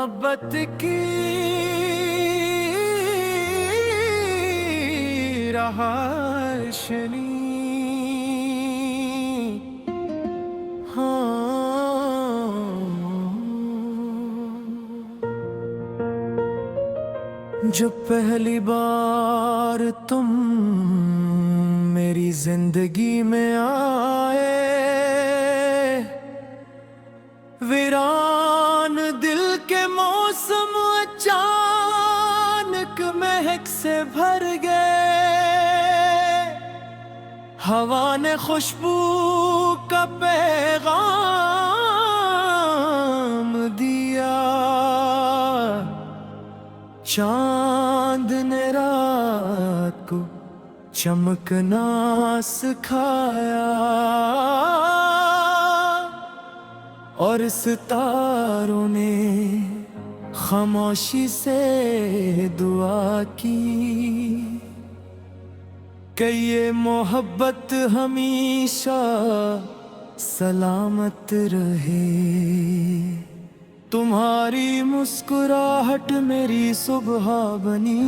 मोहब्बत की रहाशनी। जो पहली बार तुम मेरी जिंदगी में आए, वीरान दिल के मौसम अचानक महक से भर गए। हवा ने खुशबू का पैगाम दिया, चांद ने रात को चमकना सिखाया, और सितारों ने खामोशी से दुआ की कि ये मोहब्बत हमेशा सलामत रहे। तुम्हारी मुस्कुराहट मेरी सुबह बनी,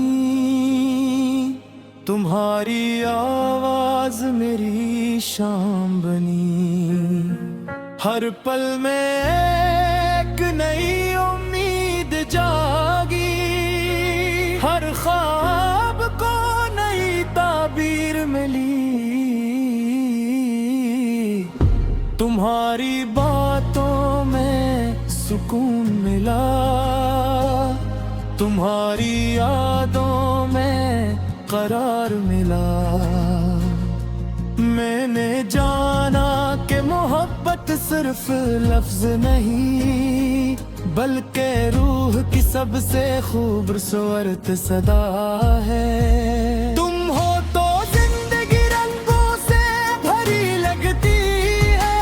तुम्हारी आवाज मेरी शाम बनी। हर पल में एक नई उम्मीद जागी, हर ख्वाब को नई ताबीर मिली। तुम्हारी बातों में सुकून मिला, तुम्हारी यादों में करार मिला। मैंने जाना कि मोहब्बत सिर्फ लफ्ज नहीं, बल्कि रूह की सबसे खूबसूरत सदा है। तुम हो तो जिंदगी रंगों से भरी लगती है,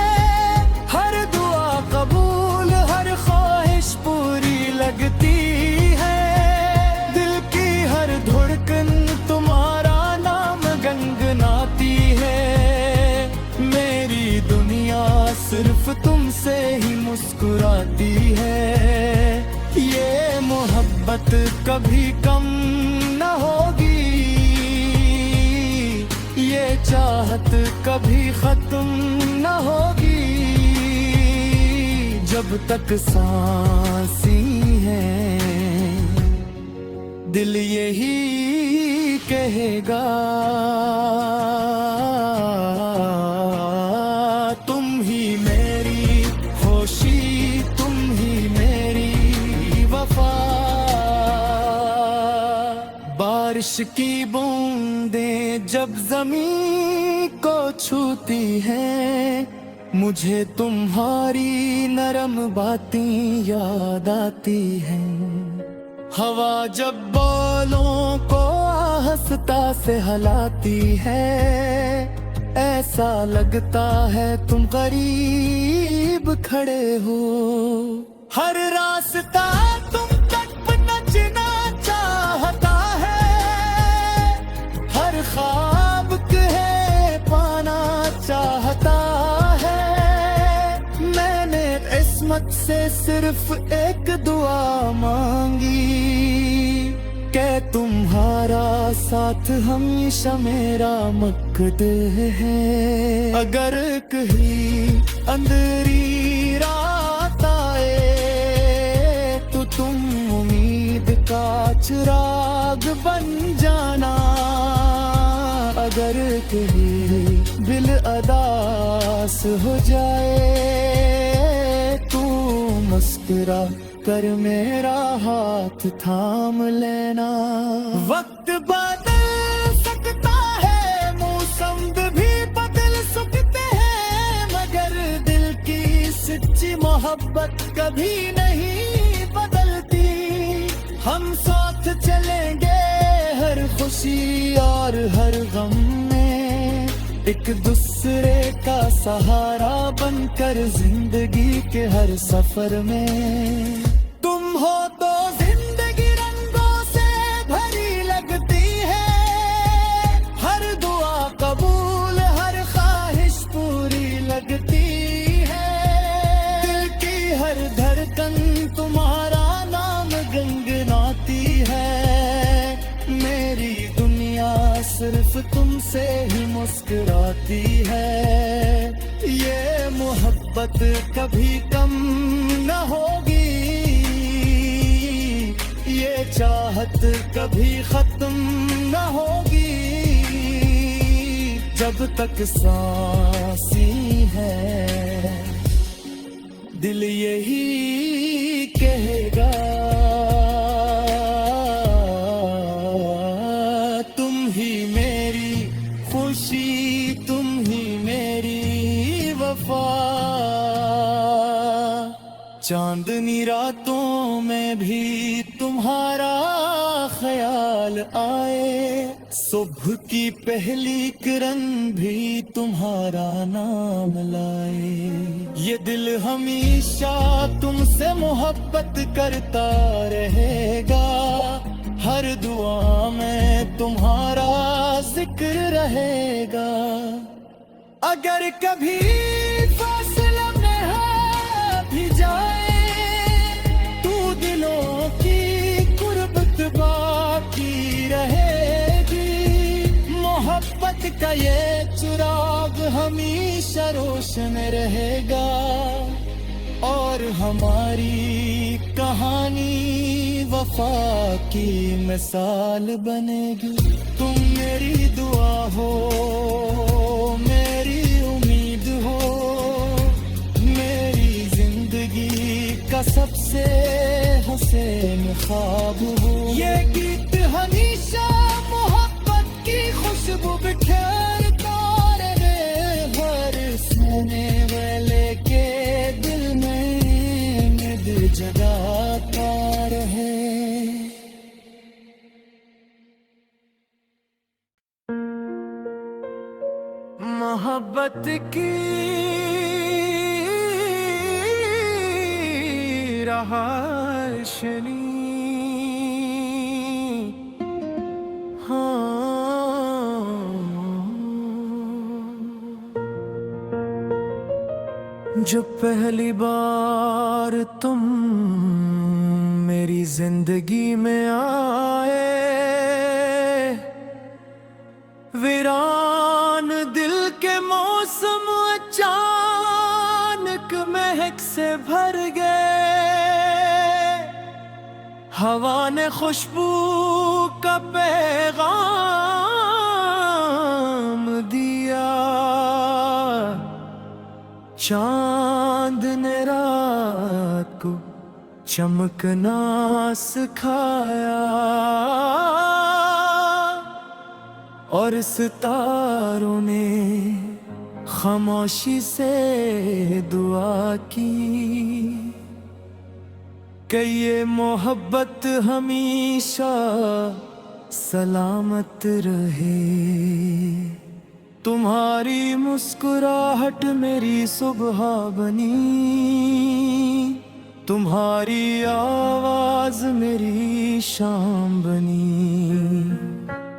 हर दुआ कबूल, हर ख्वाहिश पूरी लगती है। दिल की हर धड़कन तुम्हारा नाम गनगनाती है। मेरी दुनिया सिर्फ तुमसे ही मुस्कुराती है। ये मोहब्बत कभी कम न होगी, ये चाहत कभी खत्म न होगी। जब तक सांसी है दिल यही कहेगा, तुम ही मेरी खुशी, तुम ही मेरी वफा। बारिश की बूंदें जब जमीन को छूती हैं, मुझे तुम्हारी नरम बातें याद आती हैं। हवा जब बालों को आहिस्ता से हिलाती है, ऐसा लगता है तुम करीब खड़े हो। हर रास्ता तुम तक नचना चाहता है, हर ख्वाब कहे पाना चाहता है। मैंने किस्मत से सिर्फ एक दुआ मांगी कि तुम्हारा साथ हमेशा मेरा मकसद है। अगर कहीं अंधेरी रात आए तो तुम उम्मीद का चिराग बन जाना। अगर कहीं दिल अदास हो जाए तू मुस्कुरा कर मेरा हाथ थाम लेना। वक्त बदल सकता है, मौसम भी बदल सकते हैं, मगर दिल की सच्ची मोहब्बत कभी नहीं बदलती। हम साथ चलेंगे हर खुशी और हर गम में, एक दूसरे का सहारा बनकर जिंदगी के हर सफर में। तुम हो तो जिंदगी रंगों से भरी लगती है, हर दुआ कबूल, हर ख्वाहिश पूरी लगती है। दिल की हर धड़कन तुम्हारा नाम तुमसे ही मुस्कुराती है। ये मोहब्बत कभी कम न होगी, ये चाहत कभी खत्म न होगी, जब तक सांसी है दिल यही कहेगा, तुम ही मेरी खुशी, तुम ही मेरी वफा। चांदनी रातों में भी तुम्हारा ख्याल आए, सुबह की पहली किरण भी तुम्हारा नाम लाए। ये दिल हमेशा तुमसे मोहब्बत करता रहेगा, हर दुआ में तुम्हारा जिक्र रहेगा। अगर कभी फासला में है भी जाए, तू दिलों की कुर्बत बाकी रहेगी। मोहब्बत का ये चिराग हमेशा रोशन रहेगा, और हमारी कहानी वफा की मिसाल बनेगी। तुम मेरी दुआ हो, मेरी उम्मीद हो, मेरी जिंदगी का सबसे हसीन ख्वाब हो। ये गीत हमेशा मोहब्बत की खुशबू बिखेरता रहे, हर सुनने वाले के दिल में उम्मीद जगाता रहे। मोहब्बत की रहाशनी, जब पहली बार तुम मेरी जिंदगी में आए, वीरान दिल के मौसम अचानक महक से भर गए। हवा ने खुशबू का पैगाम दिया, चांद ने रात को चमकना सिखाया, और सितारों ने खामोशी से दुआ की कि ये मोहब्बत हमेशा सलामत रहे। तुम्हारी मुस्कुराहट मेरी सुबह बनी, तुम्हारी आवाज मेरी शाम बनी।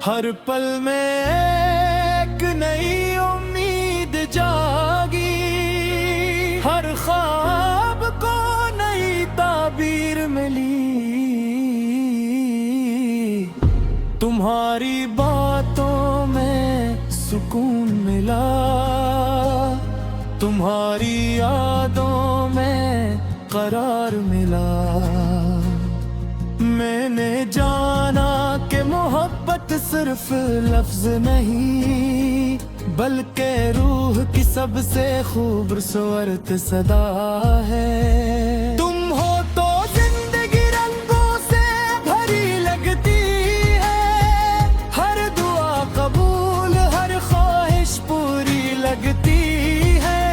हर पल में एक नई उम्मीद जागी, हर ख्वाब को नई ताबीर मिली। तुम्हारी बातों में सुकून मिला, तुम्हारी यादों में करार मिला। मैंने जाना कि मोहब्बत सिर्फ लफ्ज नहीं, बल्कि रूह की सबसे खूबसूरत सदा है। तुम हो तो जिंदगी रंगों से भरी लगती है, हर दुआ कबूल, हर ख्वाहिश पूरी लगती है।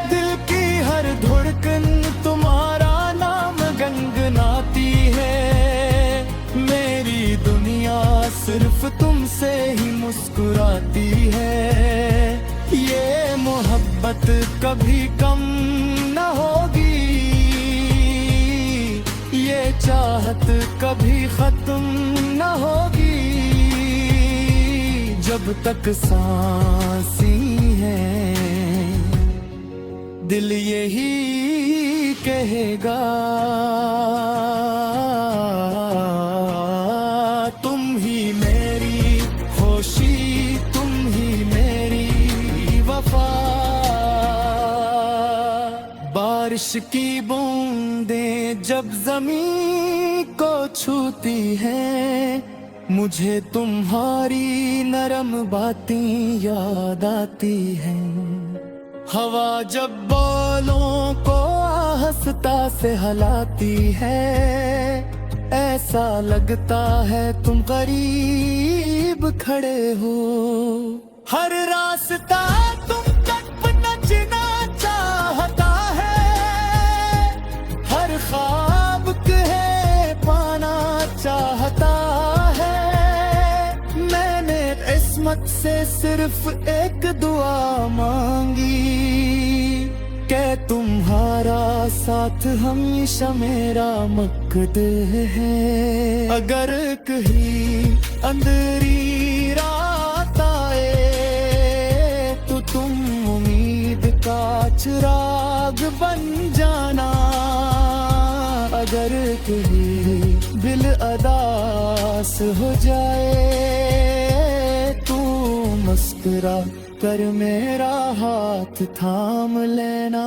दिल की हर धड़कन तुम्हारा नाम गनगनाती है। मेरी दुनिया सिर्फ तुमसे ही मुस्कुराती है। ये मोहब्बत कभी कम न होगी, ये चाहत कभी खत्म न होगी, जब तक सांसी है दिल यही कहेगा, तुम ही मेरी खुशी, बारिश की बूंदें जब जमीन को छूती हैं, मुझे तुम्हारी नरम बातें याद आती हैं। हवा जब बालों को आहिस्ता से हिलाती है, ऐसा लगता है तुम करीब खड़े हो। हर रास्ता तुम तक नचना चाहता है, हर ख्वाब कहे पाना चाहता है। मैंने किस्मत से सिर्फ एक दुआ मांगी कि तुम्हारा साथ हमेशा मेरा मकसद है। अगर कहीं अंधेरी रात आए तो तुम उम्मीद का चिराग बन जाना। अगर कहीं दिल अदास हो जाए तू मुस्कुरा कर मेरा हाथ थाम लेना।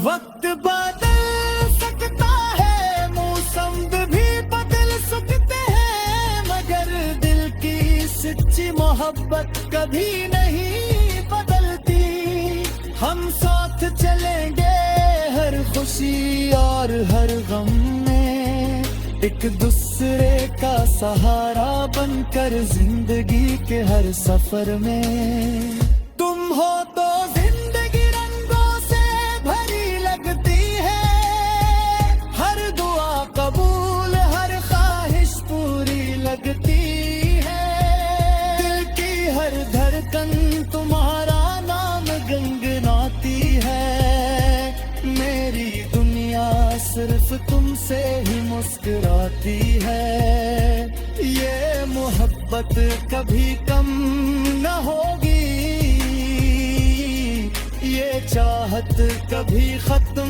वक्त बदल सकता है, मौसम भी बदल सकते हैं, मगर दिल की सच्ची मोहब्बत कभी नहीं बदलती। हम साथ चलेंगे हर खुशी और हर गम में, एक दूसरे का सहारा बनकर जिंदगी के हर सफर में। तुम हो तो जिंदगी रंगों से भरी लगती है, हर दुआ कबूल हर ख्वाहिश पूरी लगती है। दिल की हर धड़कन तुम्हारा नाम गुनगुनाती है। मेरी दुनिया सिर्फ तुमसे ही मुस्कुराती है। ये मोहब्बत कभी कम न होगी, ये चाहत कभी खत्म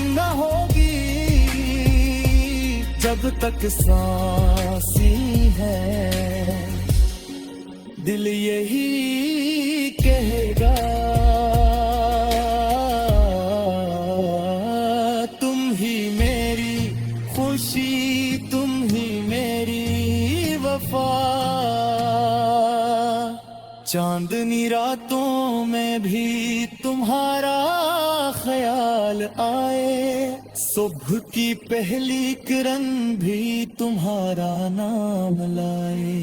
न होगी। जब तक सांसी है दिल यही कहेगा, तुम ही मेरी खुशी, तुम ही मेरी वफा। चांदनी रातों में भी तुम्हारा ख्याल आए, सुबह की पहली किरण भी तुम्हारा नाम लाए।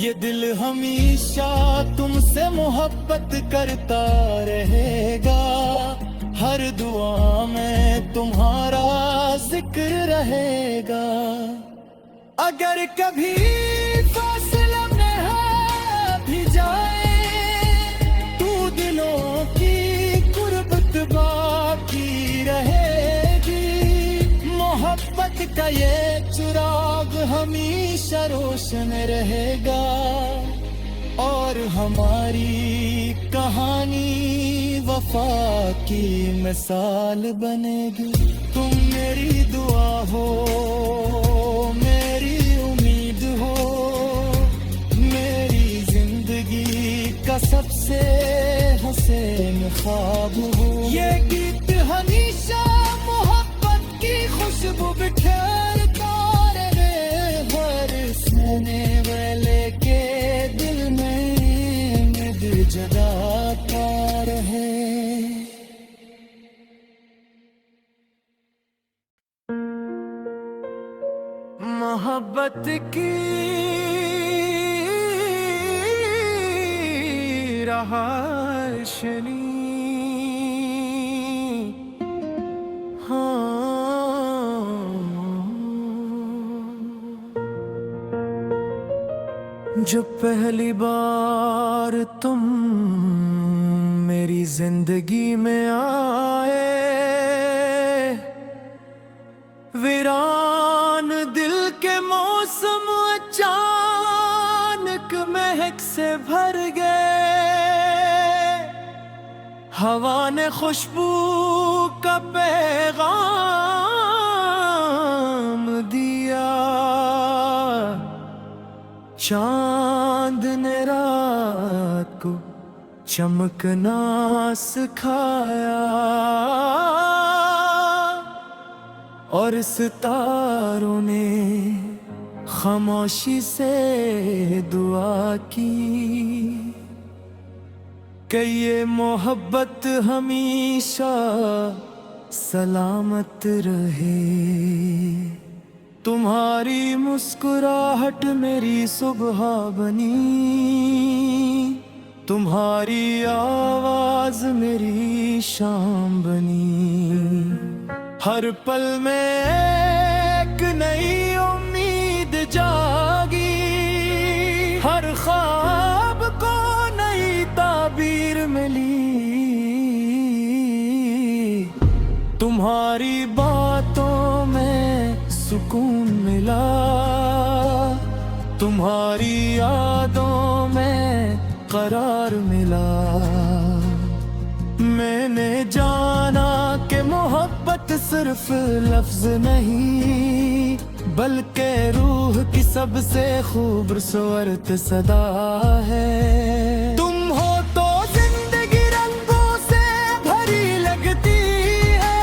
ये दिल हमेशा तुमसे मोहब्बत करता रहेगा, हर दुआ में तुम्हारा जिक्र रहेगा। अगर कभी फासला में भी जाए तू दिलों की कुर्बत बाकी रहेगी। मोहब्बत का ये चिराग हमेशा रोशन रहेगा, और हमारी कहानी वफा की मिसाल बनेगी। तुम मेरी दुआ हो, मेरी उम्मीद हो, मेरी जिंदगी का सबसे हसीन ख्वाब हो। ये गीत हमेशा मोहब्बत की खुशबू बिखेरता रहे, हर सुनने वाले के दिल में दिल जगाता रहे। मोहब्बत की रहाशनी, जो पहली बार तुम मेरी जिंदगी में आए, वीरान दिल के मौसम अचानक महक से भर गए। हवा ने खुशबू का पैगाम दिया, चांद ने रात को चमकना सिखाया। और सितारों ने खामोशी से दुआ की कि ये मोहब्बत हमेशा सलामत रहे। तुम्हारी मुस्कुराहट मेरी सुबह बनी, तुम्हारी आवाज मेरी शाम बनी। हर पल में एक नई उम्मीद जागी, हर ख्वाब को नई ताबीर मिली। तुम्हारी बातों में सुकून मिला, तुम्हारी यादों में करार मिला। मैंने जाना कि मोहब्बत सिर्फ लफ्ज नहीं, बल्कि रूह की सबसे खूबसूरत सदा है। तुम हो तो जिंदगी रंगों से भरी लगती है,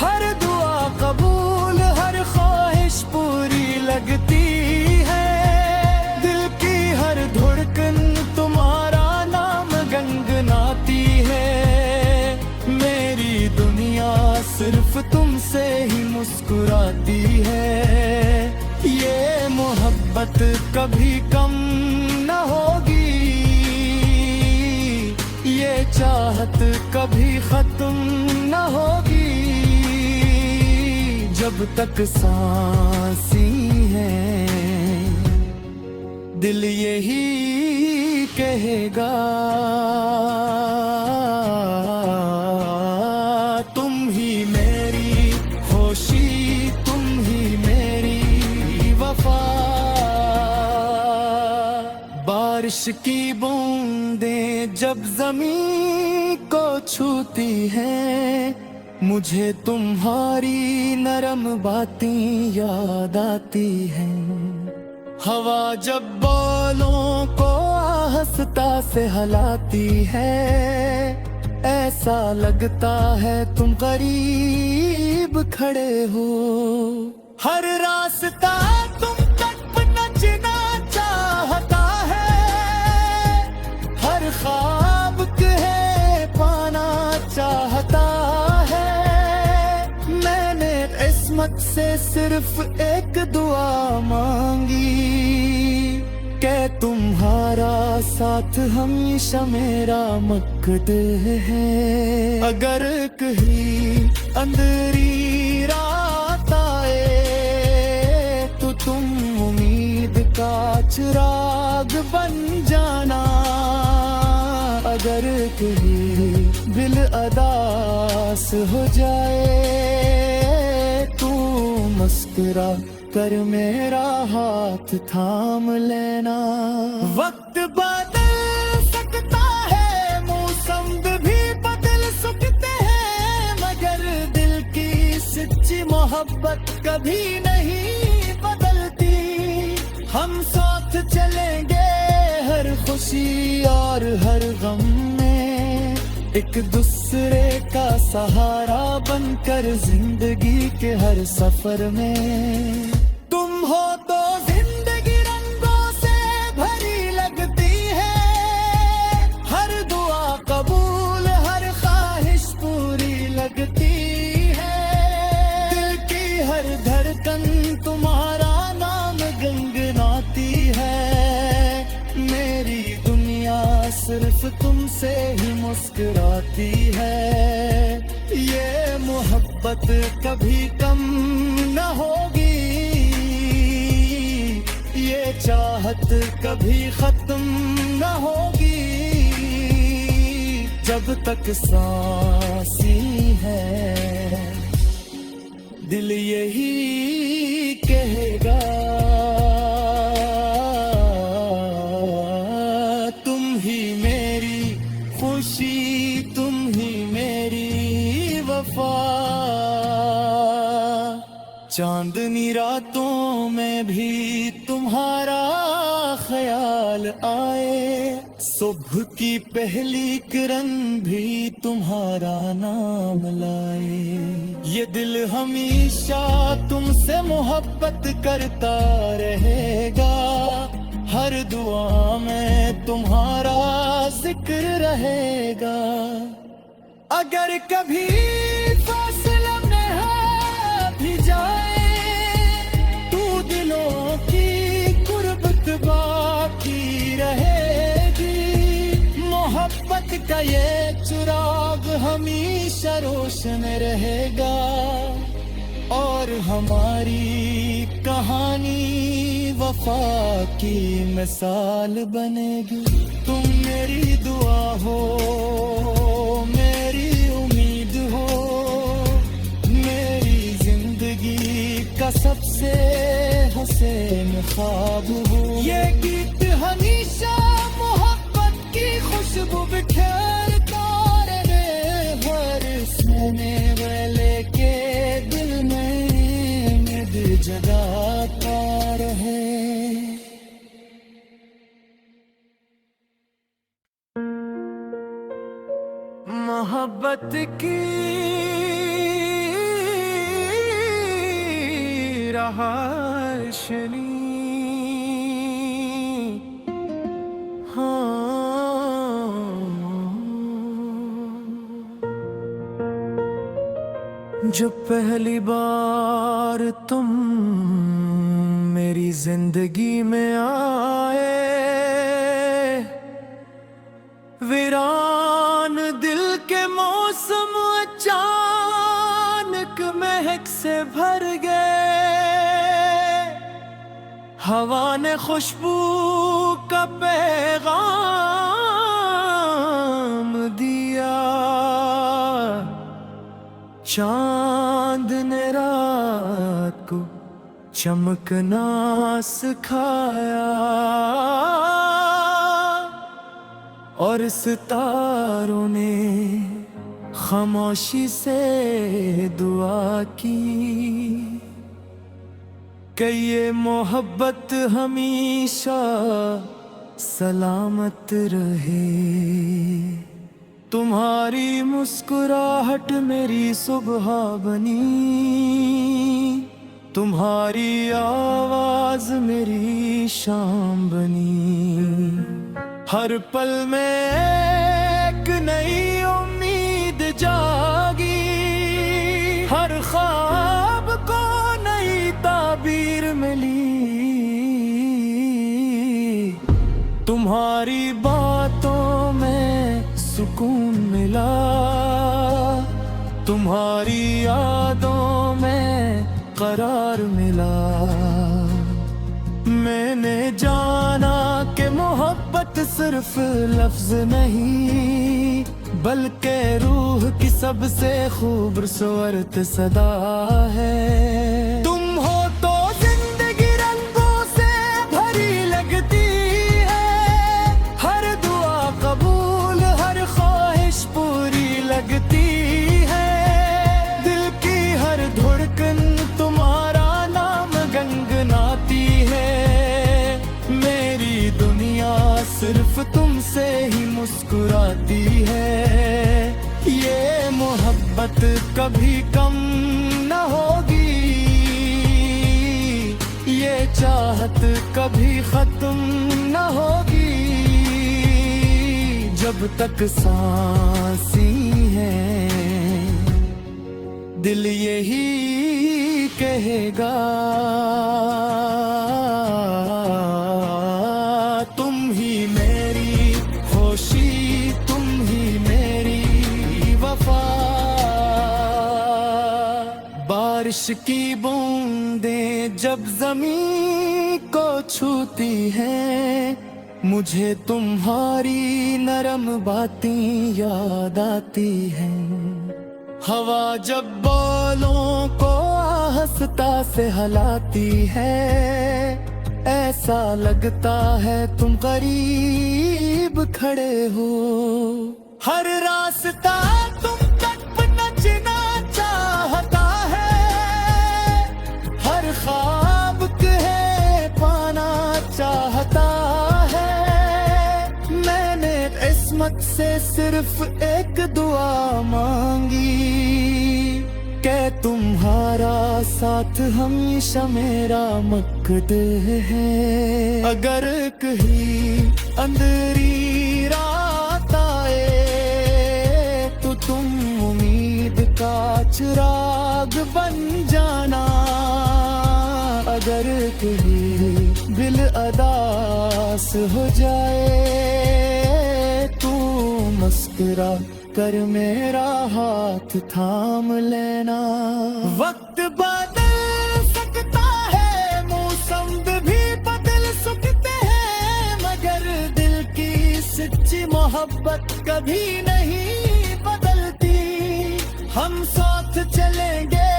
हर दुआ कबूल हर ख्वाहिश पूरी लगती है। दिल की हर धड़कन तुम्हारा नाम गनगनाती है। मेरी दुनिया सिर्फ तुमसे ही मुस्कुराती है। ये मोहब्बत कभी कम न होगी, ये चाहत कभी खत्म न होगी। जब तक सांसी है दिल यही कहेगा, तुम ही मेरी खुशी, तुम ही मेरी वफा। बारिश की बूंदें जब जमीन को छूती हैं, मुझे तुम्हारी नरम बातें याद आती हैं। हवा जब बालों को आहिस्ता से हिलाती है, ऐसा लगता है तुम करीब खड़े हो। हर रास्ता तुम तक नचना चाहता है, हर ख्वाब कहे पाना चाहता है। मैंने किस्मत से सिर्फ एक दुआ मांगी कि तुम्हारा साथ हमेशा मेरा मकसद है। अगर कहीं अंधेरी रात आए तो तुम उम्मीद का चिराग बन जाना। अगर कहीं दिल अदास हो जाए तू मुस्कुरा कर मेरा हाथ थाम लेना। वक्त बदल सकता है, मौसम भी बदल सकते हैं, मगर दिल की सच्ची मोहब्बत कभी नहीं बदलती। हम साथ चलेंगे हर खुशी और हर गम में, एक दूसरे का सहारा बनकर जिंदगी के हर सफर में। तुम हो तो जिंदगी रंगों से भरी लगती है, हर दुआ कबूल हर ख्वाहिश पूरी लगती है। दिल की हर धड़कन तुम्हारा नाम गनगनाती है। मेरी दुनिया सिर्फ तुमसे ही मुस्कुराती है। ये मोहब्बत कभी कम न होगी, ये चाहत कभी खत्म न होगी। जब तक सांसी है दिल यही कहेगा, तुम ही मेरी खुशी, तुम ही मेरी वफा। चांदनी रातों में भी तुम्हारा ख्याल आए, सुबह की पहली किरण भी तुम्हारा नाम लाए। ये दिल हमेशा तुमसे मोहब्बत करता रहेगा। हर दुआ में तुम्हारा जिक्र रहेगा। अगर कभी फासला में है भी जाए, तू दिलों की गुर्बत बाकी रहेगी। मोहब्बत का ये चिराग हमेशा रोशन रहेगा। और हमारी कहानी वफा की मिसाल बनेगी। तुम मेरी दुआ हो, मेरी उम्मीद हो, मेरी जिंदगी का सबसे हसीन ख्वाब हो। ये गीत हमेशा मोहब्बत की खुशबू बिखेरता रहे। हर सुनने वाले के दिल में उम्मीद जगाता रहे। मोहब्बत की रहाशनी, जब पहली बार तुम मेरी जिंदगी में आए, वीरान दिल के मौसम अचानक महक से भर गए। हवा ने खुशबू का पैगाम दिया, चांद ने रात को चमकना सिखाया। और सितारों ने खामोशी से दुआ की कि ये मोहब्बत हमेशा सलामत रहे। तुम्हारी मुस्कुराहट मेरी सुबह बनी, तुम्हारी आवाज मेरी शाम बनी। हर पल में एक नई उम्मीद जागी, हर ख्वाब को नई ताबीर मिली। तुम्हारी बातों में सुकून मिला, तुम्हारी यादों में करार मिला। मैंने जाना कि मोहब्बत सिर्फ लफ्ज नहीं, बल्कि रूह की सबसे खूबसूरत सदा है। तुम हो तो जिंदगी रंगों से भरी लगती है। हर दुआ कबूल, हर ख्वाहिश पूरी लगती है। दिल की हर धड़कन तुम्हारा नाम गनगनाती है। मेरी दुनिया सिर्फ तुमसे ही मुस्कुराती है। ये मोहब्बत कभी कम न होगी, ये चाहत कभी खत्म न होगी। जब तक सांसी है दिल यही कहेगा, तुम ही मेरी खुशी, तुम ही मेरी वफा। बारिश की बूंदें जब जमीन को छूती हैं, मुझे तुम्हारी नरम बातें याद आती हैं। हवा जब बालों को आहिस्ता से हिलाती है, ऐसा लगता है तुम करीब खड़े हो। हर रास्ता तुम तक नचना चाहता है, हर ख्वाब कहे पाना चाहता है। मैंने किस्मत से सिर्फ एक दुआ मांगी कि तुम्हारा साथ हमेशा मेरा मकसद है। अगर कहीं अंधेरी रात आए तो तुम उम्मीद का चिराग बन जाना। अगर कहीं दिल अदास हो जाए तू मुस्कुरा कर मेरा हाथ थाम लेना। वक्त बदल सकता है, मौसम भी बदल सकते हैं, मगर दिल की सच्ची मोहब्बत कभी नहीं बदलती। हम साथ चलेंगे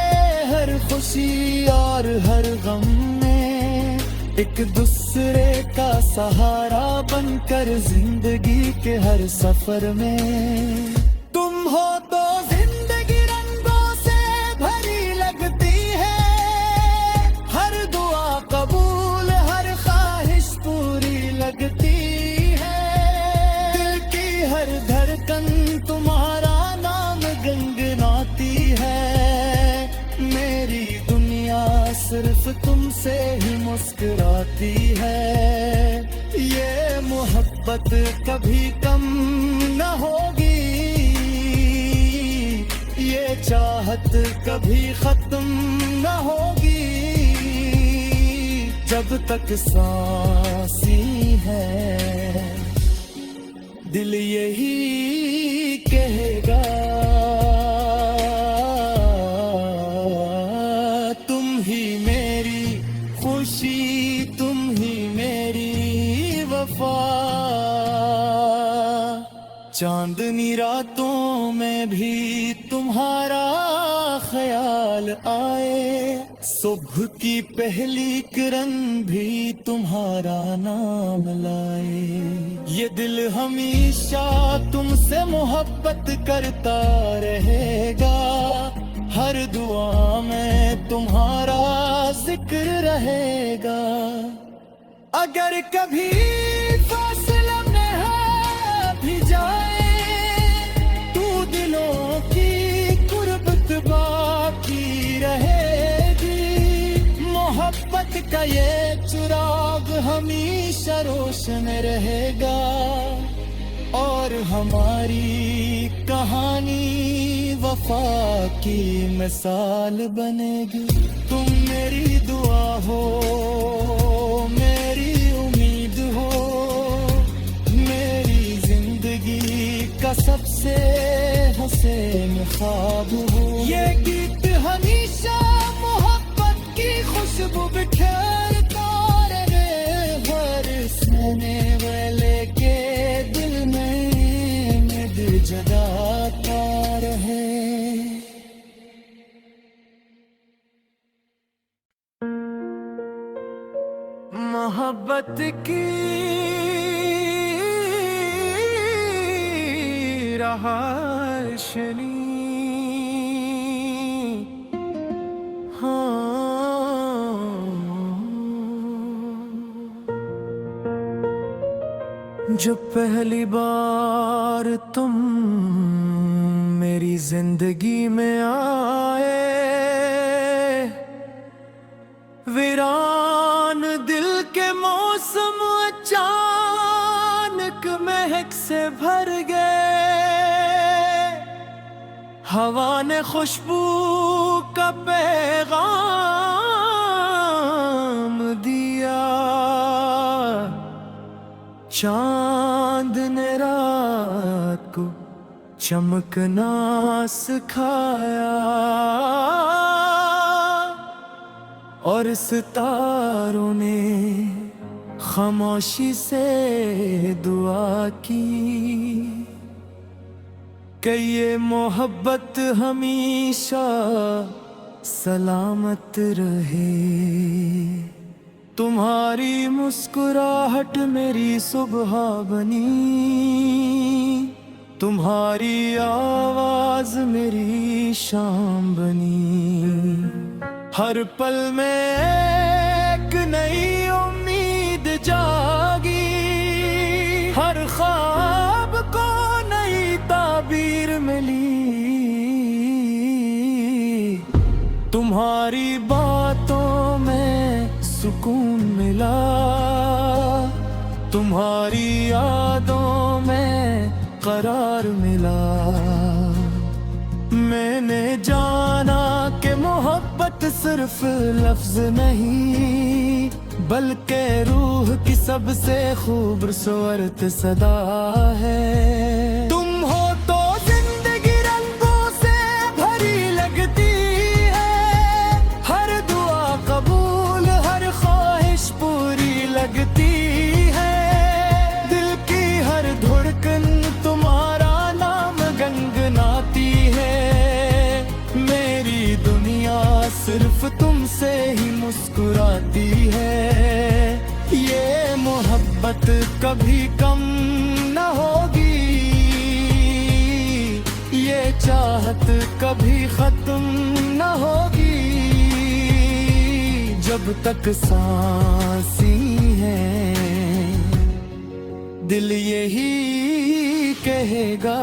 हर खुशी और हर गम में, एक दूसरे का सहारा बनकर जिंदगी के हर सफर में। तुम हो तो जिंदगी रंगों से भरी लगती है, हर दुआ कबूल हर ख्वाहिश पूरी लगती है। दिल की हर धड़कन तुम्हारा नाम गुनगुनाती है, मेरी दुनिया सिर्फ तुमसे ही मुस्कुराती है। ये मोहब्बत कभी कम न होगी, ये चाहत कभी खत्म न होगी, जब तक सांसी है दिल यही कहेगा तुम ही मेरी खुशी, तुम ही मेरी वफा। चांदनी रातों में भी तुम्हारा ख्याल आए, सुबह की पहली किरण भी तुम्हारा नाम लाए। ये दिल हमेशा तुमसे मोहब्बत करता रहेगा, हर दुआ में तुम्हारा जिक्र रहेगा। अगर कभी फासला में भी जाए तू दिलों की कुर्बत बाकी रहेगी। मोहब्बत का ये चिराग हमेशा रोशन रहेगा, और हमारी कहानी वफा की मिसाल बनेगी। तुम मेरी दुआ हो, मेरी उम्मीद हो, मेरी जिंदगी का सबसे हसीन ख्वाब हो। ये गीत हमेशा मोहब्बत की खुशबू बिखेरता रहे, हर सुनने वाले के दिल में उम्मीद जगाता रहे। मोहब्बत की रहाशनी, जब पहली बार तुम मेरी जिंदगी में आए, वीरान दिल के मौसम अचानक महक से भर गए। हवा ने खुशबू का पैगाम दिया, चांद ने रात को चमकना सिखाया, और सितारों ने खामोशी से दुआ की कि ये मोहब्बत हमेशा सलामत रहे। तुम्हारी मुस्कुराहट मेरी सुबह बनी, तुम्हारी आवाज मेरी शाम बनी। हर पल में एक नई उम्मीद जागी, हर ख्वाब को तुम्हारी बातों में सुकून मिला, तुम्हारी यादों में करार मिला। मैंने जाना कि मोहब्बत सिर्फ लफ्ज नहीं, बल्कि रूह की सबसे खूबसूरत सदा है। तुम हो तो जिंदगी रंगों से भरी लगती है, हर दुआ कबूल, हर ख्वाहिश पूरी लगती है। दिल की हर धड़कन तुम्हारा नाम गनगनाती है। मेरी दुनिया सिर्फ तुमसे ही मुस्कुराती है। ये मोहब्बत कभी कम न होगी, ये चाहत कभी खत्म न होगी। जब तक सांसी है दिल यही कहेगा,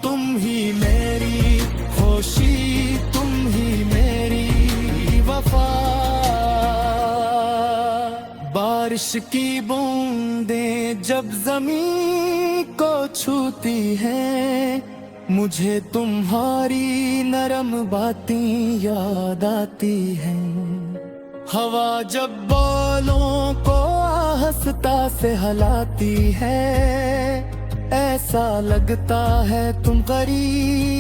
तुम ही मेरी खुशी, तुम ही मेरी वफा। बारिश की बूंदें जब जमीन को छूती हैं, मुझे तुम्हारी नरम बातें याद आती हैं। हवा जब बालों को आहिस्ता से हिलाती है, ऐसा लगता है तुम करीब